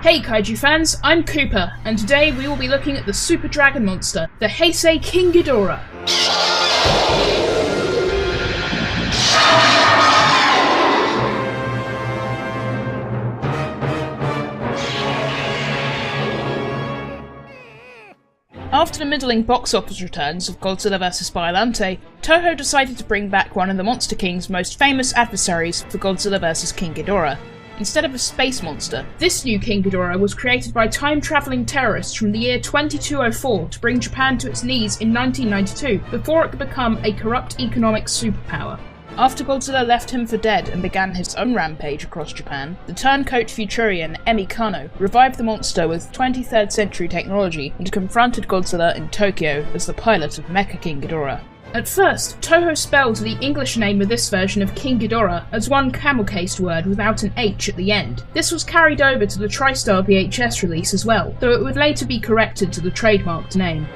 Hey Kaiju fans, I'm Cooper, and today we will be looking at the super dragon monster, the Heisei King Ghidorah. After the middling box office returns of Godzilla vs Biollante, Toho decided to bring back one of the Monster King's most famous adversaries for Godzilla vs King Ghidorah. Instead of a space monster, this new King Ghidorah was created by time-travelling terrorists from the year 2204 to bring Japan to its knees in 1992, before it could become a corrupt economic superpower. After Godzilla left him for dead and began his own rampage across Japan, the turncoat Futurian Emi Kano revived the monster with 23rd century technology and confronted Godzilla in Tokyo as the pilot of Mecha-King Ghidorah. At first, Toho spelled the English name of this version of King Ghidorah as one camel-cased word without an H at the end. This was carried over to the TriStar VHS release as well, though it would later be corrected to the trademarked name.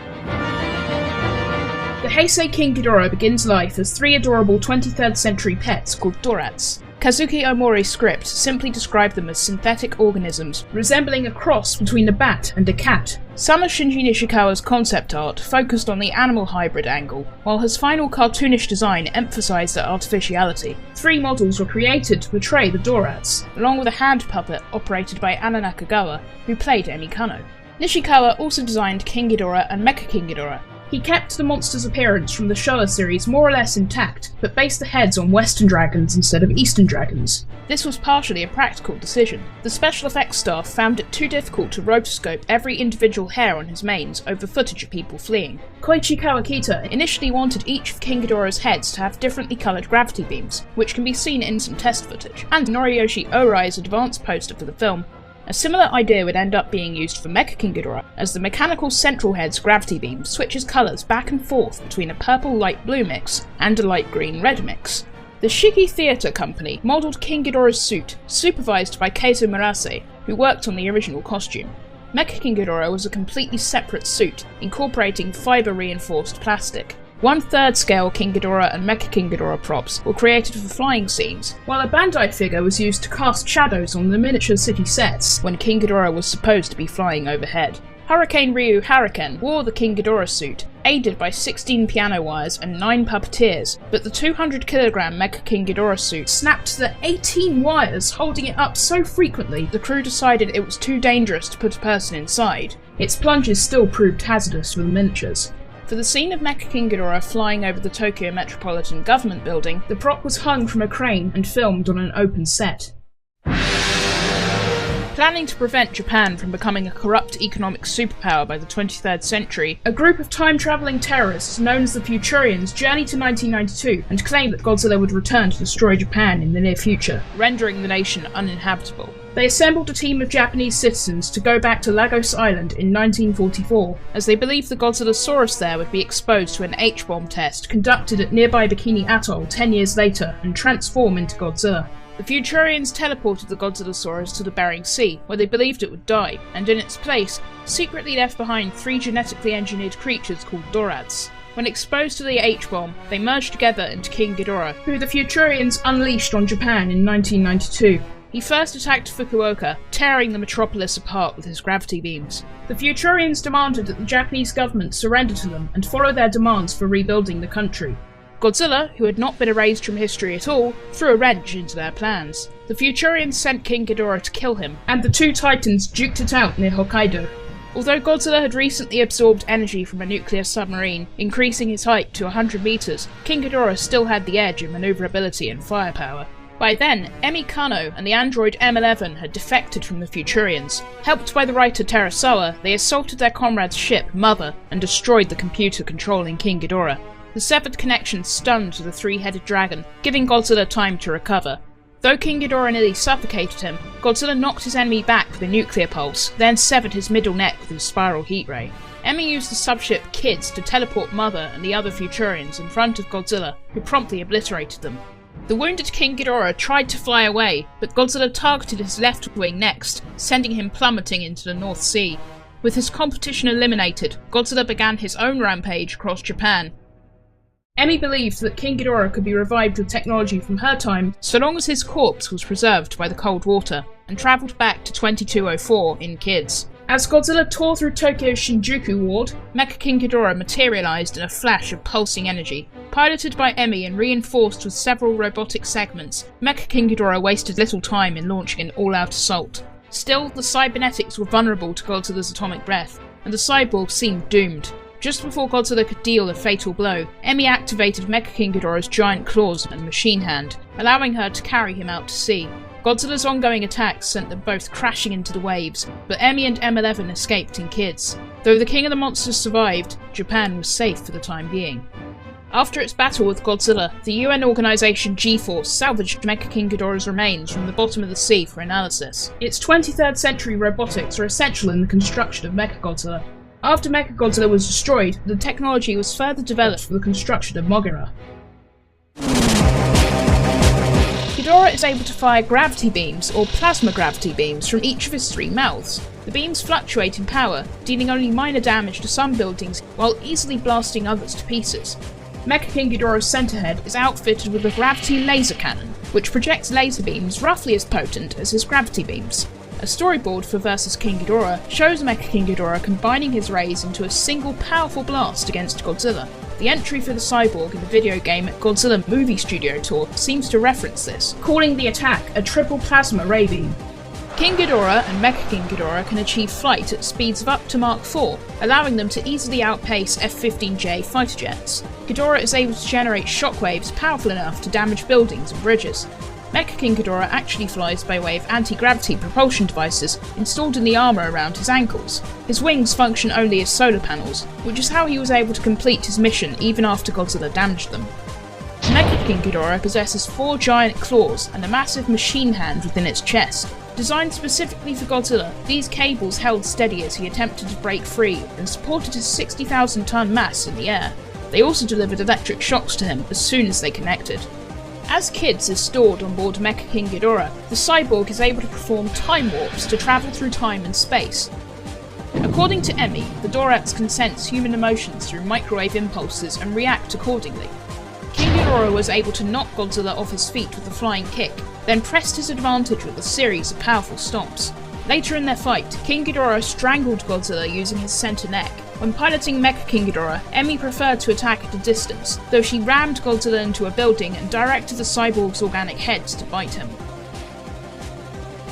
The Heisei King Ghidorah begins life as three adorable 23rd century pets called Dorats. Kazuki Omori's script simply described them as synthetic organisms, resembling a cross between a bat and a cat. Some of Shinji Nishikawa's concept art focused on the animal hybrid angle, while his final cartoonish design emphasized their artificiality. Three models were created to portray the Dorats, along with a hand puppet operated by Anna Nakagawa, who played Emi Kano. Nishikawa also designed King Ghidorah and Mecha-King Ghidorah. He kept the monster's appearance from the Showa series more or less intact, but based the heads on Western dragons instead of Eastern dragons. This was partially a practical decision. The special effects staff found it too difficult to rotoscope every individual hair on his manes over footage of people fleeing. Koichi Kawakita initially wanted each of King Ghidorah's heads to have differently coloured gravity beams, which can be seen in some test footage, and Noriyoshi Orai's advance poster for the film. A similar idea would end up being used for Mecha-King Ghidorah, as the mechanical central head's gravity beam switches colours back and forth between a purple-light-blue mix and a light-green-red mix. The Shiki Theatre Company modelled King Ghidorah's suit, supervised by Keizo Murase, who worked on the original costume. Mecha-King Ghidorah was a completely separate suit, incorporating fibre-reinforced plastic. 1/3 scale King Ghidorah and Mecha-King Ghidorah props were created for flying scenes, while a Bandai figure was used to cast shadows on the miniature city sets when King Ghidorah was supposed to be flying overhead. Hurricane Ryu Hurricane wore the King Ghidorah suit, aided by 16 piano wires and 9 puppeteers, but the 200kg Mecha-King Ghidorah suit snapped the 18 wires holding it up so frequently the crew decided it was too dangerous to put a person inside. Its plunges still proved hazardous for the miniatures. For the scene of Mecha-King Ghidorah flying over the Tokyo Metropolitan Government Building, the prop was hung from a crane and filmed on an open set. Planning to prevent Japan from becoming a corrupt economic superpower by the 23rd century, a group of time-travelling terrorists known as the Futurians journeyed to 1992 and claimed that Godzilla would return to destroy Japan in the near future, rendering the nation uninhabitable. They assembled a team of Japanese citizens to go back to Lagos Island in 1944, as they believed the Godzillasaurus there would be exposed to an H-bomb test conducted at nearby Bikini Atoll 10 years later and transform into Godzilla. The Futurians teleported the Godzillasaurus to the Bering Sea, where they believed it would die, and in its place, secretly left behind 3 genetically engineered creatures called Dorats. When exposed to the H-bomb, they merged together into King Ghidorah, who the Futurians unleashed on Japan in 1992. He first attacked Fukuoka, tearing the metropolis apart with his gravity beams. The Futurians demanded that the Japanese government surrender to them and follow their demands for rebuilding the country. Godzilla, who had not been erased from history at all, threw a wrench into their plans. The Futurians sent King Ghidorah to kill him, and the two titans duked it out near Hokkaido. Although Godzilla had recently absorbed energy from a nuclear submarine, increasing his height to 100 meters, King Ghidorah still had the edge in maneuverability and firepower. By then, Emi Kano and the android M11 had defected from the Futurians. Helped by the writer Terasawa, they assaulted their comrade's ship, Mother, and destroyed the computer controlling King Ghidorah. The severed connection stunned the three-headed dragon, giving Godzilla time to recover. Though King Ghidorah nearly suffocated him, Godzilla knocked his enemy back with a nuclear pulse, then severed his middle neck with a spiral heat ray. Emi used the subship Kids to teleport Mother and the other Futurians in front of Godzilla, who promptly obliterated them. The wounded King Ghidorah tried to fly away, but Godzilla targeted his left wing next, sending him plummeting into the North Sea. With his competition eliminated, Godzilla began his own rampage across Japan. Emmy believed that King Ghidorah could be revived with technology from her time so long as his corpse was preserved by the cold water, and travelled back to 2204 in Kids. As Godzilla tore through Tokyo's Shinjuku ward, Mecha-King Ghidorah materialised in a flash of pulsing energy. Piloted by Emmy and reinforced with several robotic segments, Mecha-King Ghidorah wasted little time in launching an all-out assault. Still, the cybernetics were vulnerable to Godzilla's atomic breath, and the cyborg seemed doomed. Just before Godzilla could deal a fatal blow, Emmy activated Mecha-King Ghidorah's giant claws and machine hand, allowing her to carry him out to sea. Godzilla's ongoing attacks sent them both crashing into the waves, but Emmy and M11 escaped in Kids. Though the King of the Monsters survived, Japan was safe for the time being. After its battle with Godzilla, the UN organisation G-Force salvaged Mecha-King Ghidorah's remains from the bottom of the sea for analysis. Its 23rd century robotics are essential in the construction of Mechagodzilla. After Mechagodzilla was destroyed, the technology was further developed for the construction of Mogira. Ghidorah is able to fire gravity beams or plasma gravity beams from each of his 3 mouths. The beams fluctuate in power, dealing only minor damage to some buildings while easily blasting others to pieces. Mecha-King Ghidorah's center head is outfitted with a gravity laser cannon, which projects laser beams roughly as potent as his gravity beams. A storyboard for vs King Ghidorah shows Mecha-King Ghidorah combining his rays into a single powerful blast against Godzilla. The entry for the cyborg in the video game Godzilla Movie Studio Tour seems to reference this, calling the attack a triple plasma ray beam. King Ghidorah and Mecha-King Ghidorah can achieve flight at speeds of up to Mach 4, allowing them to easily outpace F-15J fighter jets. Ghidorah is able to generate shockwaves powerful enough to damage buildings and bridges. Mecha-King Ghidorah actually flies by way of anti-gravity propulsion devices installed in the armour around his ankles. His wings function only as solar panels, which is how he was able to complete his mission even after Godzilla damaged them. Mecha-King Ghidorah possesses 4 giant claws and a massive machine hand within its chest. Designed specifically for Godzilla, these cables held steady as he attempted to break free and supported his 60,000-ton mass in the air. They also delivered electric shocks to him as soon as they connected. As Kids is stored on board Mecha-King Ghidorah, the cyborg is able to perform time warps to travel through time and space. According to Emmy, the Dorats can sense human emotions through microwave impulses and react accordingly. King Ghidorah was able to knock Godzilla off his feet with a flying kick, then pressed his advantage with a series of powerful stomps. Later in their fight, King Ghidorah strangled Godzilla using his center neck. When piloting Mecha-King Ghidorah, Emmy preferred to attack at a distance, though she rammed Godzilla into a building and directed the cyborg's organic heads to bite him.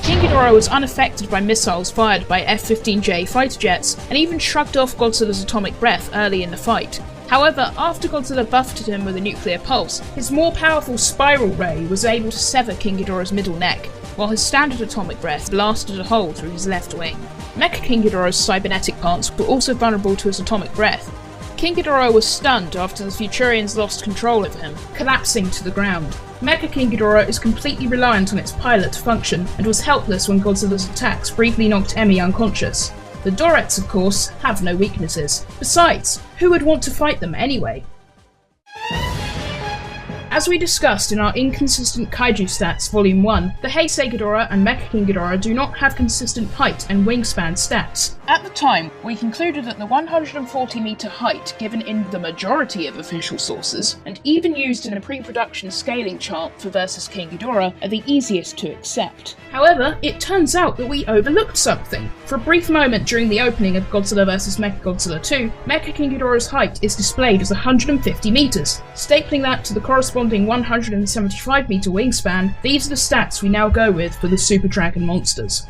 King Ghidorah was unaffected by missiles fired by F-15J fighter jets, and even shrugged off Godzilla's atomic breath early in the fight. However, after Godzilla buffeted him with a nuclear pulse, his more powerful spiral ray was able to sever King Ghidorah's middle neck, while his standard atomic breath blasted a hole through his left wing. Mecha-King Ghidorah's cybernetic parts were also vulnerable to his atomic breath. King Ghidorah was stunned after the Futurians lost control of him, collapsing to the ground. Mecha-King Ghidorah is completely reliant on its pilot to function, and was helpless when Godzilla's attacks briefly knocked Emmy unconscious. The Dorats, of course, have no weaknesses. Besides, who would want to fight them anyway? As we discussed in our Inconsistent Kaiju Stats Volume 1, the Heisei Ghidorah and Mecha-King Ghidorah do not have consistent height and wingspan stats. At the time, we concluded that the 140-metre height given in the majority of official sources, and even used in a pre-production scaling chart for vs King Ghidorah, are the easiest to accept. However, it turns out that we overlooked something. For a brief moment during the opening of Godzilla vs Mechagodzilla 2, Mecha-King Ghidorah's height is displayed as 150 metres. Stapling that to the corresponding 175-metre wingspan, these are the stats we now go with for the Super Dragon monsters.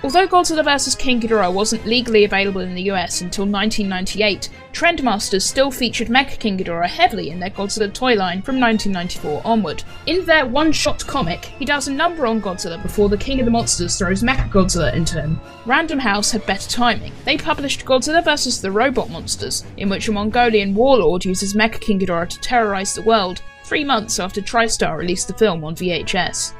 Although Godzilla vs King Ghidorah wasn't legally available in the US until 1998, Trendmasters still featured Mecha-King Ghidorah heavily in their Godzilla toy line from 1994 onward. In their one-shot comic, he does a number on Godzilla before the King of the Monsters throws Mechagodzilla into him. Random House had better timing. They published Godzilla vs the Robot Monsters, in which a Mongolian warlord uses Mecha-King Ghidorah to terrorize the world, 3 months after TriStar released the film on VHS.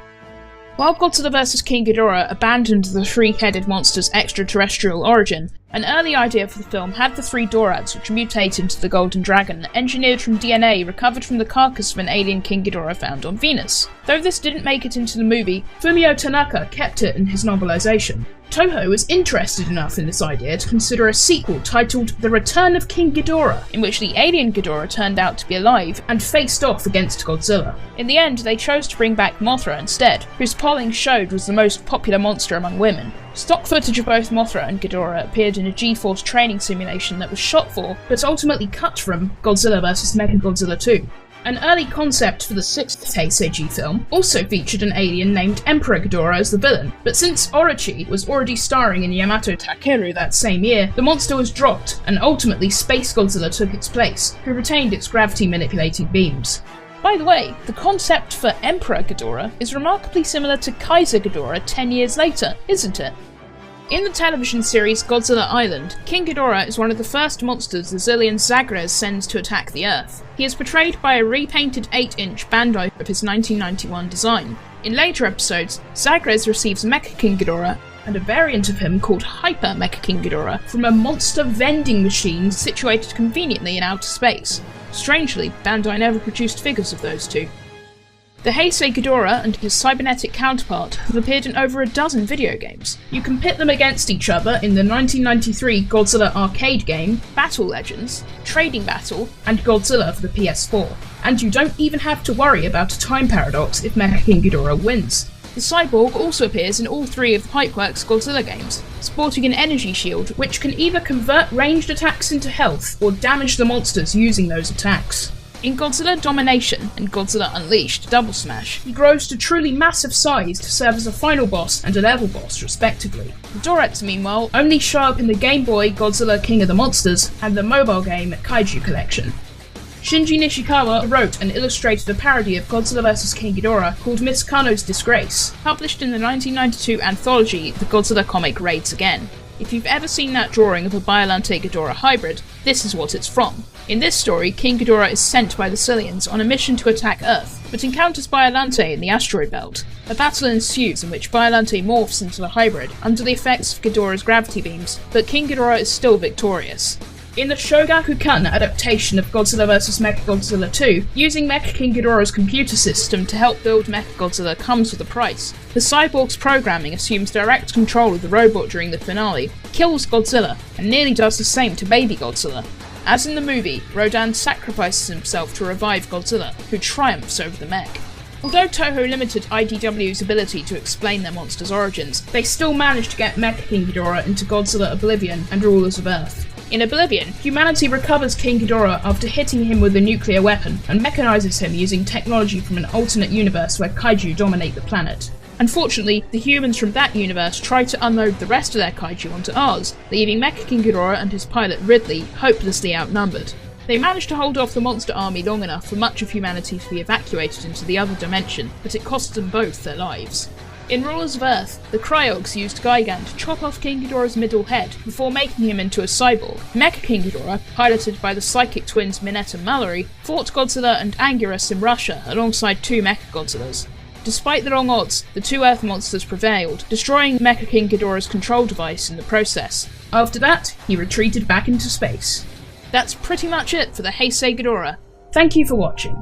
While Godzilla vs King Ghidorah abandoned the 3-headed monster's extraterrestrial origin, An early idea for the film had the three Dorads, which mutate into the Golden Dragon, engineered from DNA recovered from the carcass of an alien King Ghidorah found on Venus. Though this didn't make it into the movie, Fumio Tanaka kept it in his novelization. Toho was interested enough in this idea to consider a sequel titled The Return of King Ghidorah, in which the alien Ghidorah turned out to be alive and faced off against Godzilla. In the end, they chose to bring back Mothra instead, whose polling showed was the most popular monster among women. Stock footage of both Mothra and Ghidorah appeared in a G-Force training simulation that was shot for, but ultimately cut from, Godzilla vs. Mecha-Godzilla 2. An early concept for the sixth Heisei film also featured an alien named Emperor Ghidorah as the villain, but since Orochi was already starring in Yamato Takeru that same year, the monster was dropped, and ultimately Space Godzilla took its place, who retained its gravity-manipulating beams. By the way, the concept for Emperor Ghidorah is remarkably similar to Kaiser Ghidorah 10 years later, isn't it? In the television series Godzilla Island, King Ghidorah is one of the first monsters the Zillion Zagres sends to attack the Earth. He is portrayed by a repainted 8-inch Bandai of his 1991 design. In later episodes, Zagres receives Mecha-King Ghidorah and a variant of him called Hyper Mecha-King Ghidorah from a monster vending machine situated conveniently in outer space. Strangely, Bandai never produced figures of those two. The Heisei Ghidorah and his cybernetic counterpart have appeared in over a dozen video games. You can pit them against each other in the 1993 Godzilla arcade game, Battle Legends, Trading Battle, and Godzilla for the PS4. And you don't even have to worry about a time paradox if Mecha-King Ghidorah wins. The cyborg also appears in all three of the Pipeworks Godzilla games, sporting an energy shield which can either convert ranged attacks into health or damage the monsters using those attacks. In Godzilla Domination and Godzilla Unleashed Double Smash, he grows to truly massive size to serve as a final boss and a level boss respectively. The Dorats, meanwhile, only show up in the Game Boy Godzilla King of the Monsters and the mobile game Kaiju Collection. Shinji Nishikawa wrote and illustrated a parody of Godzilla vs. King Ghidorah called Miss Kano's Disgrace, published in the 1992 anthology The Godzilla Comic Raids Again. If you've ever seen that drawing of a Biollante Ghidorah hybrid, this is what it's from. In this story, King Ghidorah is sent by the Cillians on a mission to attack Earth, but encounters Biollante in the asteroid belt. A battle ensues in which Biollante morphs into the hybrid under the effects of Ghidorah's gravity beams, but King Ghidorah is still victorious. In the Shogakukan adaptation of Godzilla vs. Mecha-Godzilla 2, using Mecha-King Ghidorah's computer system to help build Mecha-Godzilla comes with a price. The cyborg's programming assumes direct control of the robot during the finale, kills Godzilla, and nearly does the same to baby Godzilla. As in the movie, Rodan sacrifices himself to revive Godzilla, who triumphs over the mech. Although Toho limited IDW's ability to explain their monster's origins, they still managed to get Mecha-King Ghidorah into Godzilla Oblivion and Rulers of Earth. In Oblivion, humanity recovers King Ghidorah after hitting him with a nuclear weapon, and mechanizes him using technology from an alternate universe where kaiju dominate the planet. Unfortunately, the humans from that universe try to unload the rest of their kaiju onto ours, leaving Mecha-King Ghidorah and his pilot Ridley hopelessly outnumbered. They managed to hold off the monster army long enough for much of humanity to be evacuated into the other dimension, but it cost them both their lives. In Rulers of Earth, the Cryogs used Gigan to chop off King Ghidorah's middle head before making him into a cyborg. Mecha-King Ghidorah, piloted by the psychic twins Minette and Mallory, fought Godzilla and Anguirus in Russia alongside two Mecha-Godzillas. Despite the long odds, the two Earth monsters prevailed, destroying Mecha-King Ghidorah's control device in the process. After that, he retreated back into space. That's pretty much it for the Heisei Ghidorah. Thank you for watching.